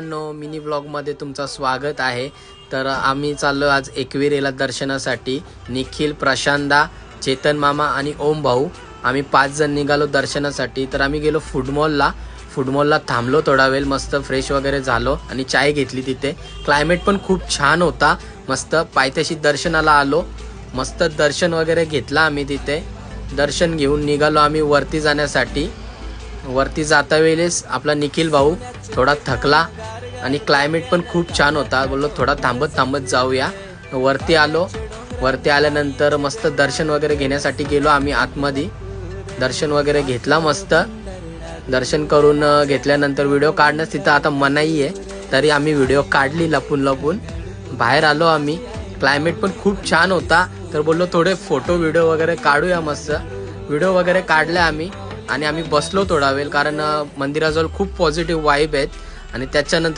Mini ब्लॉगमध्ये तुमचं स्वागत आहे। तर आम्ही चाललो आज एकविरेला दर्शनासाठी। निखिल, प्रशांदा, चेतन मामा आणि ओम भाऊ आम्ही 5 जण निघालो दर्शनासाठी। तर आम्ही गेलो फूड मॉलला थांबलो थोडा वेळ, मस्त फ्रेश वगैरे झालो आणि चाय घेतली तिथे। क्लायमेट पण खूप छान होता, मस्त पायथ्याशी दर्शनाला आलो, मस्त दर्शन वगैरे घेतला आम्ही तिथे। दर्शन घेऊन निघालो आम्ही वरती जाण्यासाठी। वरती जाता वेळेस आपला निखिल भाऊ थोडा थकला आणि क्लायमेट पण खूप छान होता, बोललो थोडा थांबत जाऊया। वरती आलो, वरती आल्यानंतर मस्त दर्शन वगैरे घेण्यासाठी गेलो आम्ही आतमध्ये। दर्शन वगैरे घेतला, मस्त दर्शन करून घेतल्यानंतर व्हिडिओ काढण्यास तिथं आता मनाई आहे, तरी आम्ही व्हिडिओ काढली लपून बाहेर आलो आम्ही। क्लायमेट पण खूप छान होता, तर बोललो थोडे फोटो व्हिडिओ वगैरे काढूया। मस्त व्हिडिओ वगैरे काढले आम्ही आणि आम्ही बसलो थोडा वेळ, कारण मंदिराजवळ खूप पॉझिटिव्ह वाईब आहेत। आणि त्याच्यानंतर